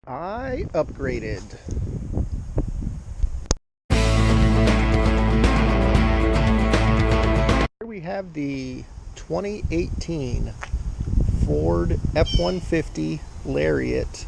I upgraded. Here we have the 2018 Ford F-150 Lariat.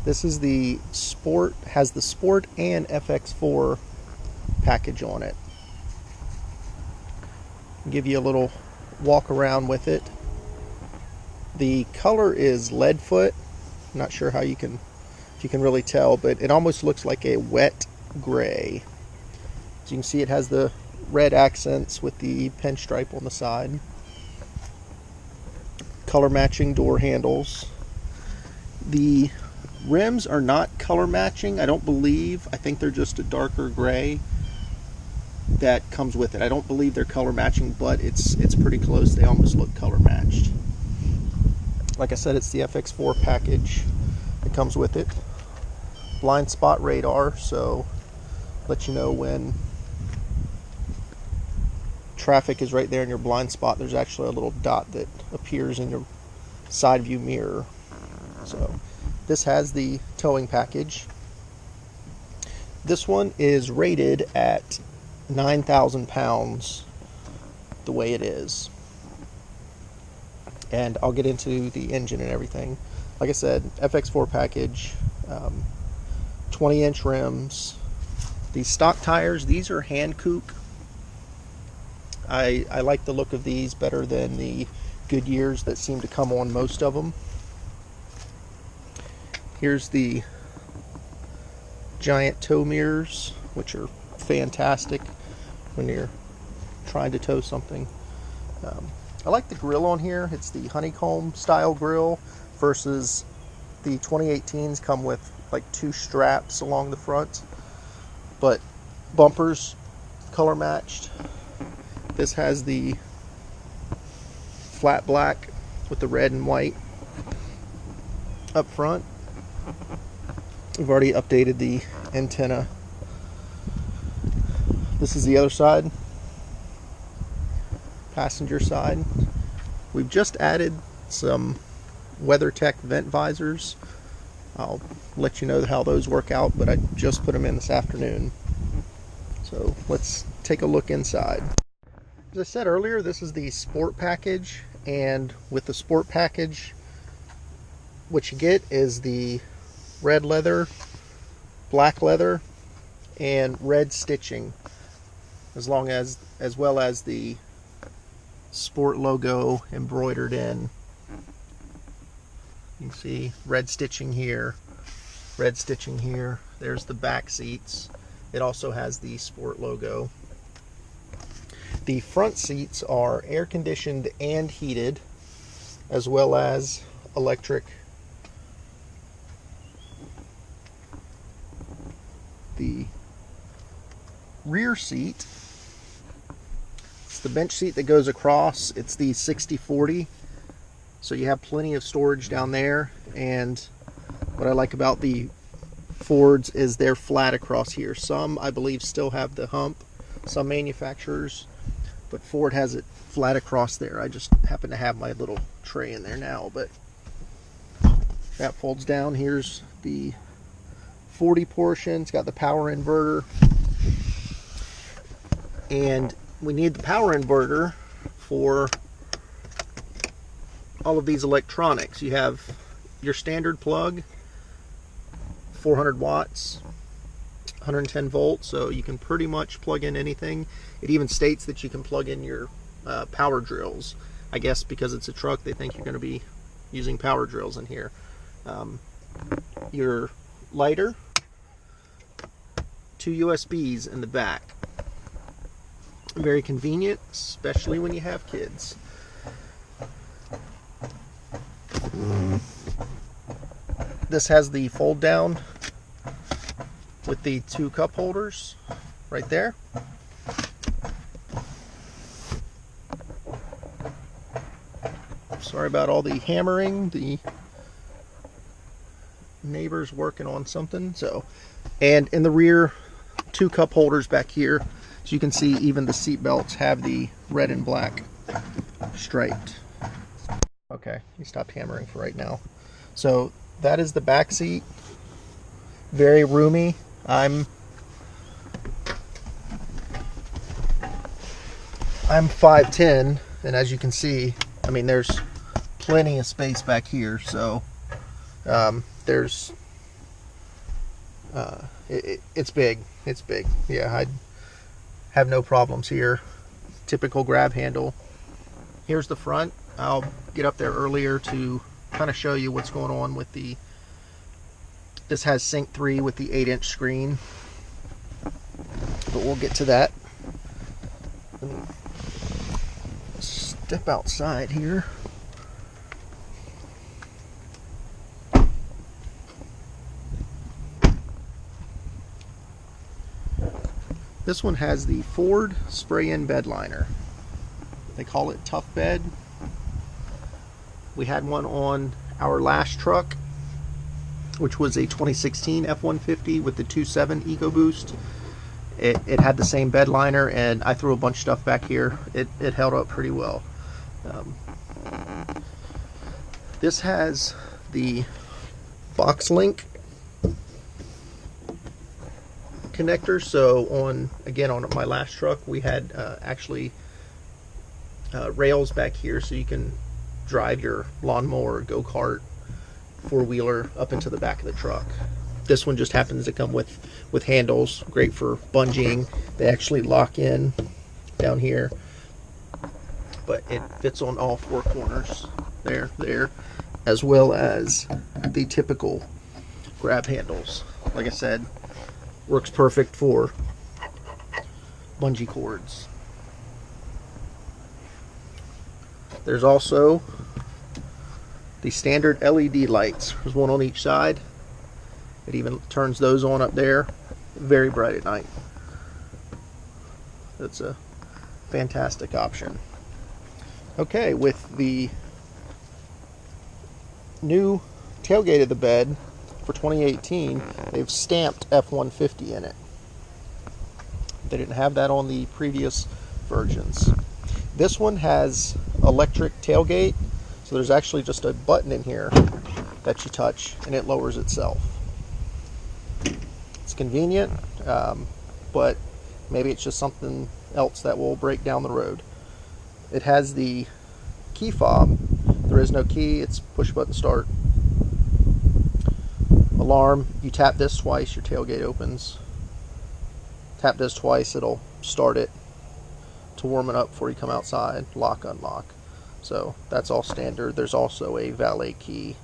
This is the Sport, has the Sport and FX4 package on it. I'll give you a little walk around with it. The color is leadfoot. I'm not sure how if you can really tell, but it almost looks like a wet gray. As you can see, it has the red accents with the pinstripe on the side. Color matching door handles. The rims are not color matching, I don't believe. I think they're just a darker gray that comes with it. I don't believe they're color matching, but it's pretty close. They almost look color matched. Like I said, it's the FX4 package that comes with it. Blind spot radar, so let you know when traffic is right there in your blind spot. There's actually a little dot that appears in your side view mirror. So this has the towing package. This one is rated at 9,000 pounds the way it is. And I'll get into the engine and everything. Like I said, FX4 package, 20-inch rims. These stock tires, these are hand kook. I like the look of these better than the Goodyears that seem to come on most of them. Here's the giant tow mirrors, which are fantastic when you're trying to tow something. I like the grill on here. It's the honeycomb style grill versus the 2018s come with like two straps along the front, but bumpers color matched. This has the flat black with the red and white up front. We've already updated the antenna. This is the other side, passenger side. We've just added some WeatherTech vent visors. I'll let you know how those work out, but I just put them in this afternoon. So let's take a look inside. As I said earlier, this is the Sport package, and with the Sport package, what you get is the red leather, black leather, and red stitching, as well as the Sport logo embroidered in. You can see red stitching here, red stitching here. There's the back seats. It also has the Sport logo. The front seats are air conditioned and heated, as well as electric. The rear seat, it's the bench seat that goes across. It's the 60/40, so you have plenty of storage down there. And what I like about the Fords is they're flat across here. Some, I believe, still have the hump, some manufacturers, but Ford has it flat across there. I just happen to have my little tray in there now, but that folds down. Here's the 40 portion. It's got the power inverter, and we need the power inverter for all of these electronics. You have your standard plug, 400 watts, 110 volts, so you can pretty much plug in anything. It even states that you can plug in your power drills. I guess because it's a truck, they think you're going to be using power drills in here. Your lighter, 2 USBs in the back. Very convenient, especially when you have kids. This has the fold down with the 2 cup holders right there. Sorry about all the hammering. The neighbor's working on something. And in the rear, 2 cup holders back here. So you can see even the seat belts have the red and black striped. Okay, you stopped hammering for right now. So that is the back seat. Very roomy. I'm 5'10", and as you can see, I mean, there's plenty of space back here. So there's it's big. It's big. Yeah, I have no problems here. Typical grab handle. Here's the front. I'll get up there earlier to kind of show you what's going on with the. This has Sync 3 with the 8-inch screen, but we'll get to that. Let me step outside here. This one has the Ford spray-in bed liner. They call it Tough Bed. We had one on our last truck, which was a 2016 F-150 with the 2.7 EcoBoost. It had the same bed liner, and I threw a bunch of stuff back here. It held up pretty well. This has the box link connector. So on my last truck, we had actually rails back here, so you can drive your lawnmower, go-kart, four-wheeler up into the back of the truck. This one just happens to come with handles, great for bungeeing. They actually lock in down here, but it fits on all four corners, there, as well as the typical grab handles. Like I said, works perfect for bungee cords. There's also the standard LED lights. There's one on each side. It even turns those on up there. Very bright at night. That's a fantastic option. Okay, with the new tailgate of the bed for 2018, they've stamped F-150 in it. They didn't have that on the previous versions. This one has electric tailgate, so there's actually just a button in here that you touch and it lowers itself. It's convenient, but maybe it's just something else that will break down the road. It has the key fob. There is no key, it's push button start. Alarm, you tap this twice, your tailgate opens. Tap this twice, it'll start it to warm it up before you come outside. Lock, unlock. So that's all standard. There's also a valet key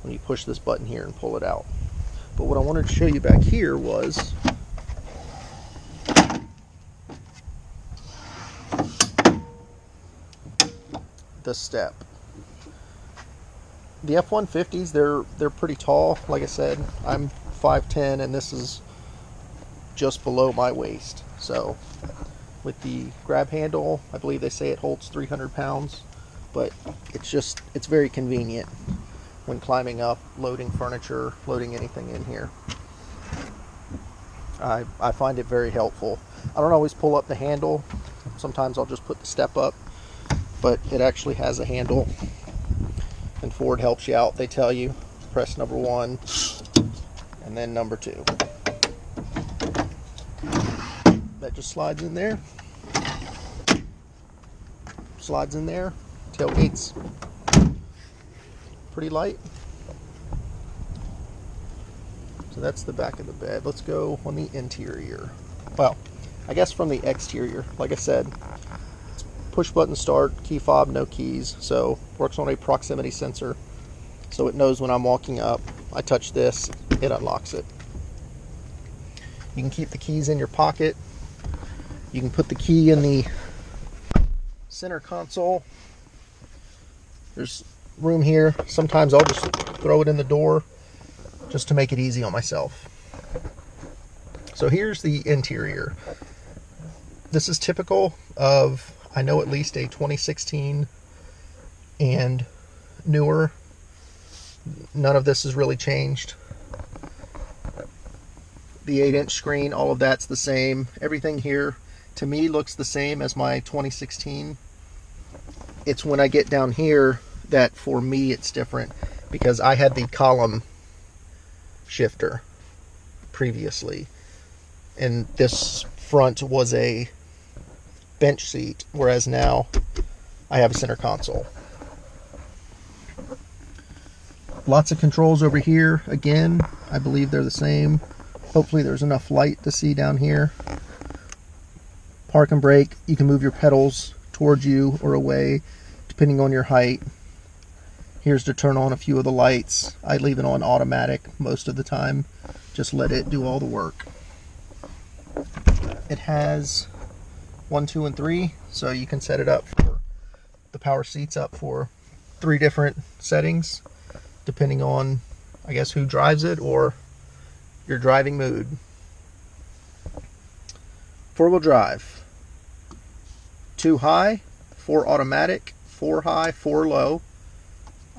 when you push this button here and pull it out. But what I wanted to show you back here was the step. The F-150s, they're pretty tall. Like I said, I'm 5'10", and this is just below my waist. So with the grab handle, I believe they say it holds 300 pounds, but it's very convenient when climbing up, loading furniture, loading anything in here. I find it very helpful. I don't always pull up the handle. Sometimes I'll just put the step up, but it actually has a handle, and Ford helps you out. They tell you, press number 1 and then number 2. That just slides in there. Slides in there. Tailgate's pretty light. So that's the back of the bed. Let's go on the interior. Well, I guess from the exterior, like I said, push button start, key fob, no keys. So works on a proximity sensor. So it knows when I'm walking up. I touch this, it unlocks it. You can keep the keys in your pocket. You can put the key in the center console. There's room here. Sometimes I'll just throw it in the door just to make it easy on myself. So here's the interior. This is typical of, I know, at least a 2016 and newer. None of this has really changed. The 8-inch screen, all of that's the same. Everything here to me looks the same as my 2016. It's when I get down here that for me it's different. because I had the column shifter previously, and this front was a bench seat, whereas now I have a center console. Lots of controls over here. Again, I believe they're the same. Hopefully there's enough light to see down here. Park and brake, you can move your pedals towards you or away depending on your height. Here's to turn on a few of the lights. I leave it on automatic most of the time. Just let it do all the work. It has 1, 2, and 3, so you can set it up for the power seats up for 3 different settings depending on, I guess, who drives it or your driving mood. 4-wheel drive. 2 high, 4 automatic, 4 high, 4 low.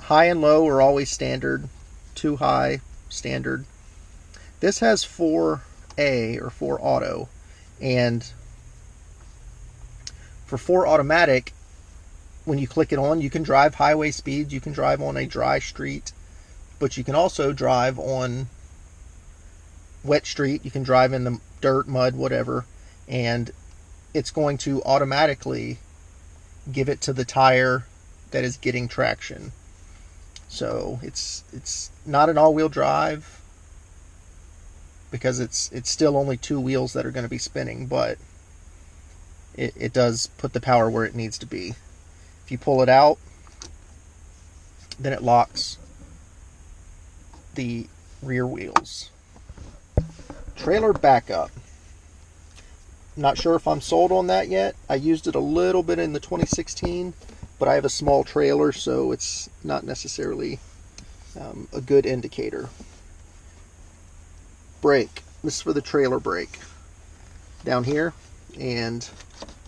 High and low are always standard. 2 high, standard. This has 4A or 4 auto, and for 4 automatic, when you click it on, you can drive highway speeds, you can drive on a dry street, but you can also drive on wet street, you can drive in the dirt, mud, whatever, and it's going to automatically give it to the tire that is getting traction. So it's not an all-wheel drive because it's still only 2 wheels that are going to be spinning, but it does put the power where it needs to be. If you pull it out, then it locks the rear wheels. Trailer backup. Not sure if I'm sold on that yet. I used it a little bit in the 2016, but I have a small trailer, so it's not necessarily a good indicator. Brake. This is for the trailer brake. Down here, and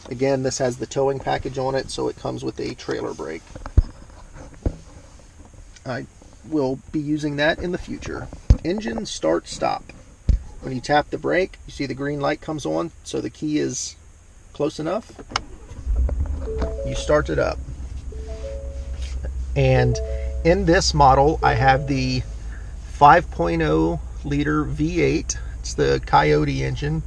again, this has the towing package on it, so it comes with a trailer brake. I will be using that in the future. Engine start stop. When you tap the brake, you see the green light comes on, so the key is close enough. You start it up. And in this model, I have the 5.0 liter V8. It's the Coyote engine.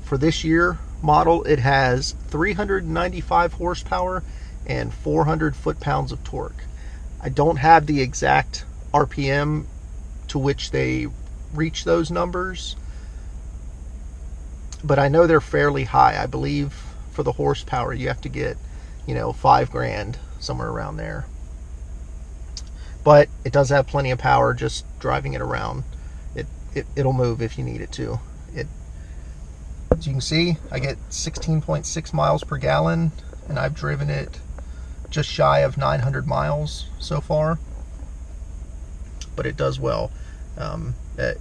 For this year model, it has 395 horsepower and 400 foot-pounds of torque. I don't have the exact RPM to which they reach those numbers, but I know they're fairly high. I believe for the horsepower you have to get, $5 grand, somewhere around there. But it does have plenty of power just driving it around. It'll move if you need it to. As you can see, I get 16.6 miles per gallon, and I've driven it just shy of 900 miles so far. But it does well.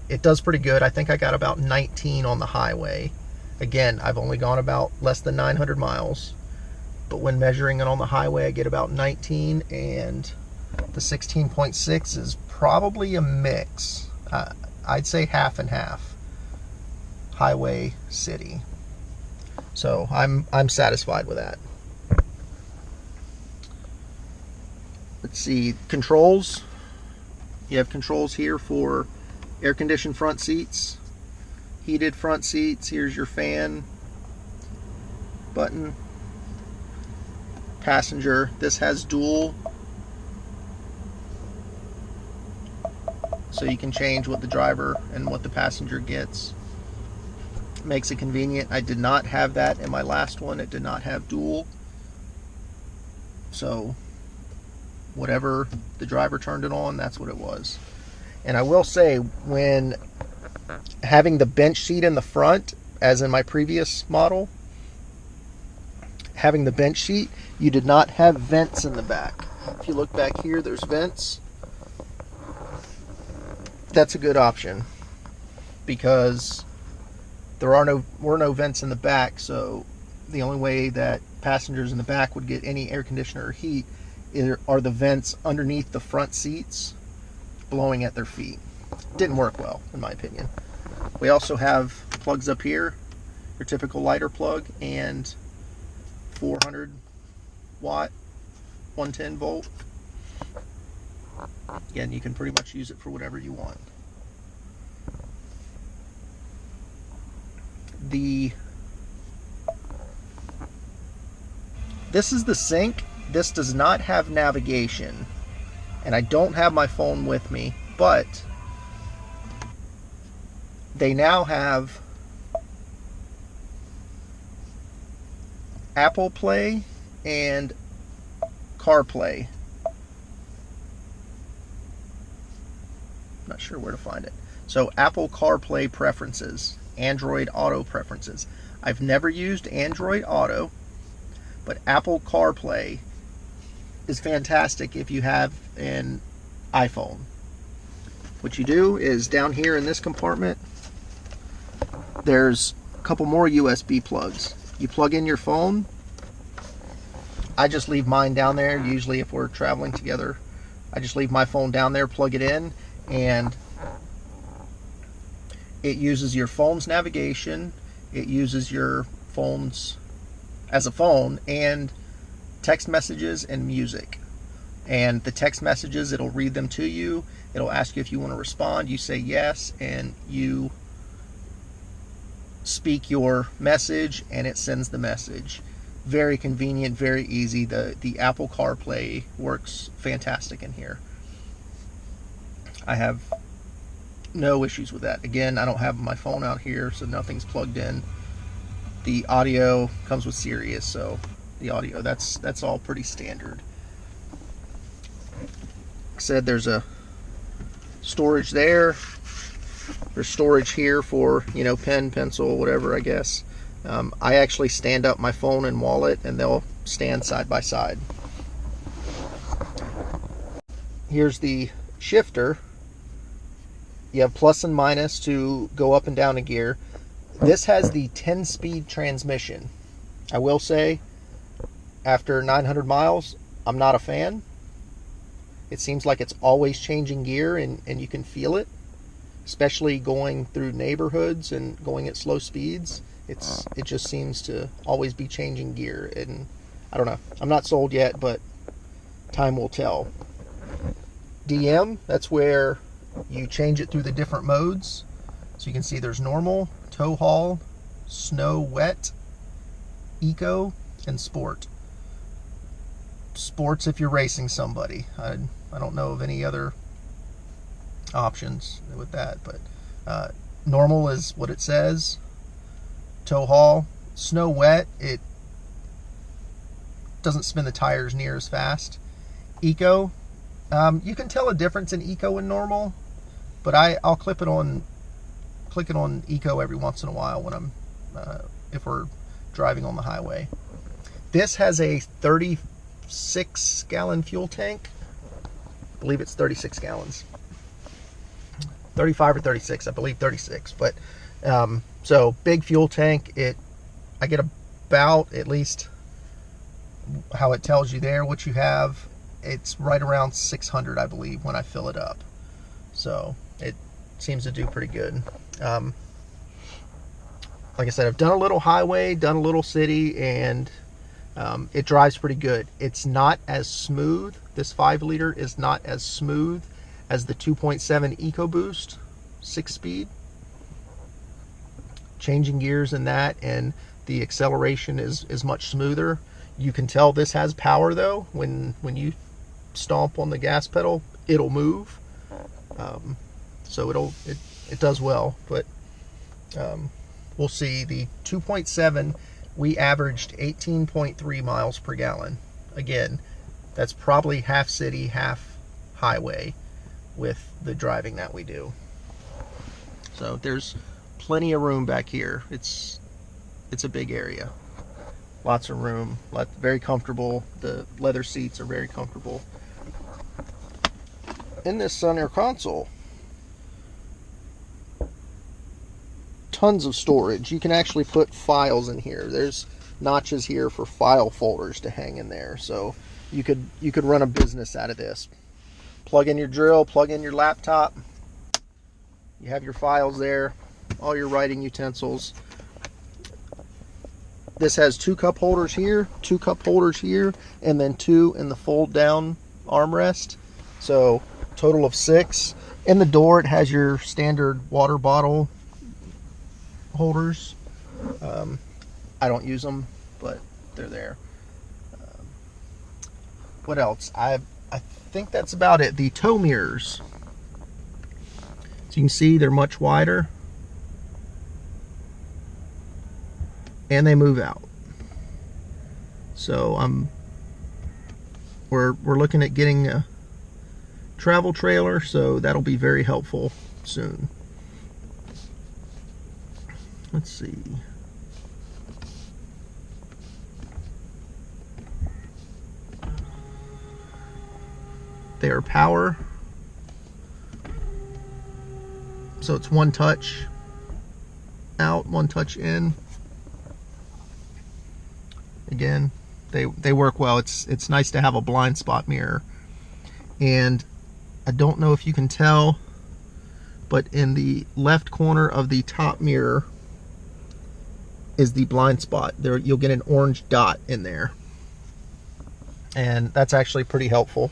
It does pretty good. I think I got about 19 on the highway. Again, I've only gone about less than 900 miles. But when measuring it on the highway, I get about 19, and the 16.6 is probably a mix. I'd say half and half. Highway, city. So I'm satisfied with that. Let's see, controls. You have controls here for air-conditioned front seats, heated front seats. Here's your fan button. Passenger. This has dual, so you can change what the driver and what the passenger gets. Makes it convenient. I did not have that in my last one. It did not have dual, so whatever the driver turned it on, that's what it was. And I will say, when having the bench seat in the front, as in my previous model, having the bench seat, you did not have vents in the back. If you look back here, there's vents. That's a good option because there were no vents in the back, so the only way that passengers in the back would get any air conditioner or heat are the vents underneath the front seats blowing at their feet. Didn't work well, in my opinion. We also have plugs up here, your typical lighter plug, and 400 watt 110 volt. Again, you can pretty much use it for whatever you want. This is the sync. This does not have navigation, and I don't have my phone with me, but they now have Apple Play and CarPlay. Not sure where to find it. So Apple CarPlay preferences, Android Auto preferences. I've never used Android Auto, but Apple CarPlay is fantastic if you have an iPhone. What you do is down here in this compartment, there's a couple more USB plugs. You plug in your phone. I just leave mine down there. Usually if we're traveling together, I just leave my phone down there, plug it in, and it uses your phone's navigation. It uses your phone's as a phone, and text messages and music. And the text messages, it'll read them to you. It'll ask you if you want to respond. You say yes, and you speak your message, and it sends the message. Very convenient, very easy. The Apple CarPlay works fantastic in here. I have no issues with that. Again, I don't have my phone out here, so nothing's plugged in. The audio comes with Sirius, so the audio, that's all pretty standard. Like I said, there's a storage there. There's storage here for, you know, pen, pencil, whatever, I guess. I actually stand up my phone and wallet, and they'll stand side by side. Here's the shifter. You have plus and minus to go up and down a gear. This has the 10-speed transmission. I will say, after 900 miles, I'm not a fan. It seems like it's always changing gear, and you can feel it, especially going through neighborhoods and going at slow speeds. It just seems to always be changing gear, and I don't know. I'm not sold yet, but time will tell. DM, that's where you change it through the different modes. So you can see there's normal, tow haul, snow, wet, eco, and sport. Sports if you're racing somebody. I don't know of any other options with that, but normal is what it says. Tow haul, snow, wet, it doesn't spin the tires near as fast. Eco, you can tell a difference in eco and normal, but I'll click it on eco every once in a while when I'm if we're driving on the highway. This has a 36-gallon fuel tank. I believe it's 36 gallons. 35 or 36, I believe 36. But so big fuel tank. I get about, at least how it tells you there what you have. It's right around 600, I believe, when I fill it up. So it seems to do pretty good. Like I said, I've done a little highway, done a little city, and it drives pretty good. It's not as smooth. This 5-liter is not as smooth as the 2.7 EcoBoost 6-speed. Changing gears in that, and the acceleration is much smoother. You can tell this has power though. When you stomp on the gas pedal, it'll move. So it does well, but we'll see. The 2.7, we averaged 18.3 miles per gallon. Again, that's probably half city, half highway with the driving that we do. So there's plenty of room back here. It's a big area. Lots of room, very comfortable. The leather seats are very comfortable. In this center console, tons of storage. You can actually put files in here. There's notches here for file folders to hang in there. So you could run a business out of this. Plug in your drill, plug in your laptop. You have your files there, all your writing utensils. This has 2 cup holders here, 2 cup holders here, and then 2 in the fold down armrest. So total of 6. In the door it has your standard water bottle holders. I don't use them, but they're there. What else? I think that's about it. The tow mirrors. So you can see they're much wider. And they move out. So we're looking at getting a travel trailer, so that'll be very helpful soon. Let's see. They are power. So it's one touch out, one touch in. Again, they work well. It's nice to have a blind spot mirror. And I don't know if you can tell, but in the left corner of the top mirror is the blind spot. There you'll get an orange dot in there. And that's actually pretty helpful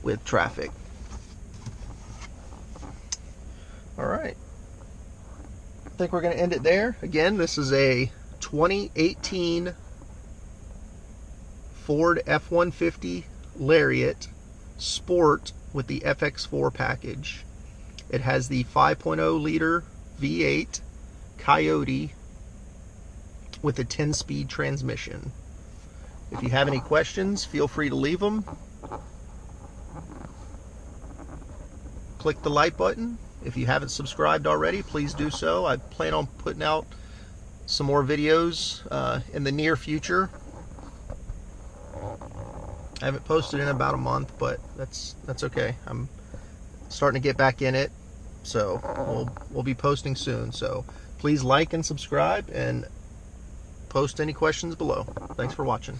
with traffic. All right. I think we're going to end it there. Again, this is a 2018 Ford F-150 Lariat Sport with the FX4 package. It has the 5.0 liter V8 Coyote with a 10-speed transmission. If you have any questions, feel free to leave them. Click the like button. If you haven't subscribed already, please do so. I plan on putting out some more videos in the near future. I haven't posted in about a month, but that's okay. I'm starting to get back in it, so we'll be posting soon. So please like and subscribe and post any questions below. Thanks for watching.